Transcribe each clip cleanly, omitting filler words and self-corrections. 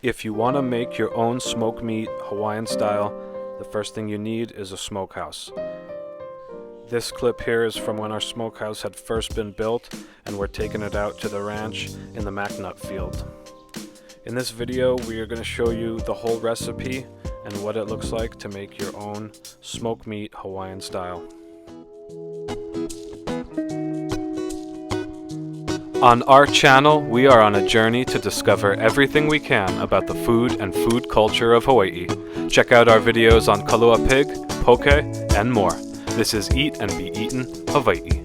If you want to make your own smoked meat Hawaiian style, the first thing you need is a smokehouse. This clip here is from when our smokehouse had first been built and we're taking it out to the ranch in the McNutt field. In this video, we are going to show you the whole recipe and what it looks like to make your own smoked meat Hawaiian style. On our channel, we are on a journey to discover everything we can about the food and food culture of Hawaii. Check out our videos on kalua pig, poke, and more. This is Eat and Be Eaten, Hawaii.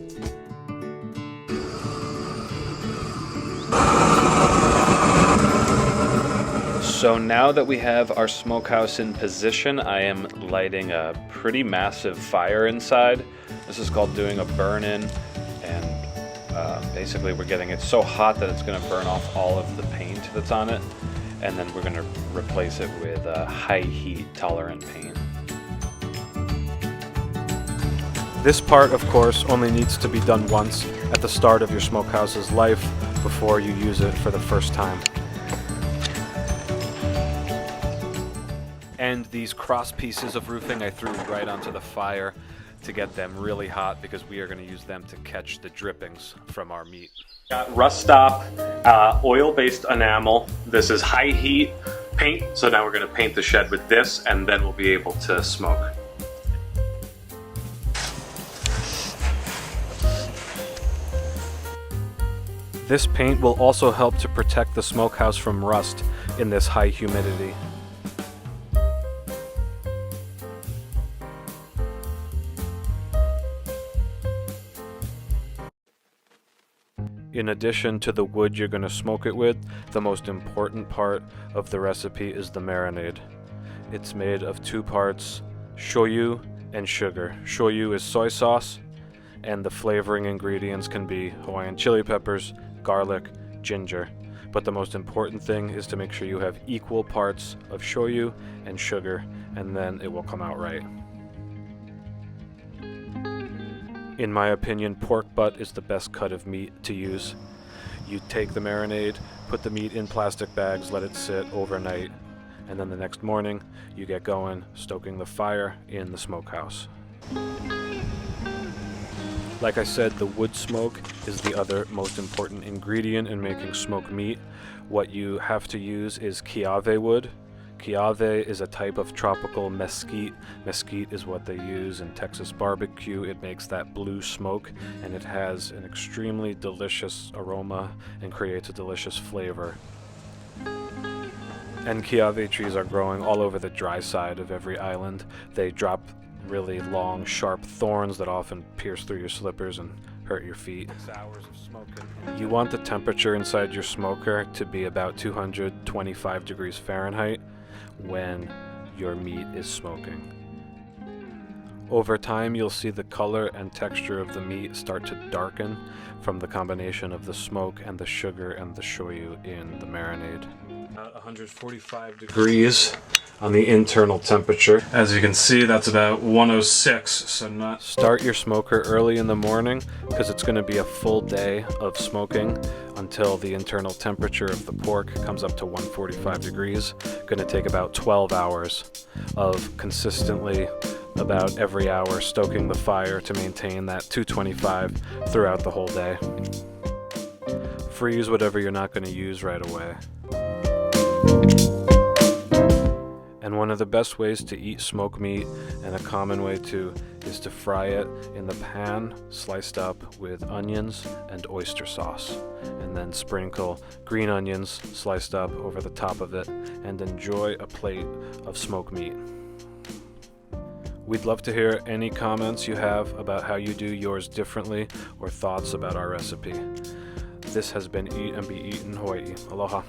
So now that we have our smokehouse in position, I am lighting a pretty massive fire inside. This is called doing a burn-in, and basically we're getting it so hot that it's going to burn off all of the paint that's on it, and then we're going to replace it with high heat tolerant paint. This part, of course, only needs to be done once at the start of your smokehouse's life before you use it for the first time. And these cross pieces of roofing I threw right onto the fire to get them really hot because we are going to use them to catch the drippings from our meat. Got Rust Stop oil-based enamel. This is high heat paint, so now we're going to paint the shed with this and then we'll be able to smoke. This paint will also help to protect the smokehouse from rust in this high humidity. In addition to the wood you're going to smoke it with, the most important part of the recipe is the marinade. It's made of two parts, shoyu and sugar. Shoyu is soy sauce, and the flavoring ingredients can be Hawaiian chili peppers, garlic, ginger. But the most important thing is to make sure you have equal parts of shoyu and sugar, and then it will come out right. In my opinion, pork butt is the best cut of meat to use. You take the marinade, put the meat in plastic bags, let it sit overnight, and then the next morning you get going, stoking the fire in the smokehouse. Like I said, the wood smoke is the other most important ingredient in making smoked meat. What you have to use is kiave wood. Kiave is a type of tropical mesquite. Mesquite is what they use in Texas barbecue. It makes that blue smoke, and it has an extremely delicious aroma and creates a delicious flavor. And kiave trees are growing all over the dry side of every island. They drop really long, sharp thorns that often pierce through your slippers and hurt your feet. 6 hours of smoking. You want the temperature inside your smoker to be about 225 degrees Fahrenheit when your meat is smoking. Over time, you'll see the color and texture of the meat start to darken from the combination of the smoke and the sugar and the shoyu in the marinade. 145 degrees on the internal temperature. As you can see, that's about 106, so not... Start your smoker early in the morning because it's going to be a full day of smoking until the internal temperature of the pork comes up to 145 degrees. Going to take about 12 hours of consistently about every hour stoking the fire to maintain that 225 throughout the whole day. Freeze whatever you're not going to use right away. And one of the best ways to eat smoked meat, and a common way too, is to fry it in the pan, sliced up with onions and oyster sauce. And then sprinkle green onions sliced up over the top of it, and enjoy a plate of smoked meat. We'd love to hear any comments you have about how you do yours differently or thoughts about our recipe. This has been Eat and Be Eaten, Hawaii. Aloha.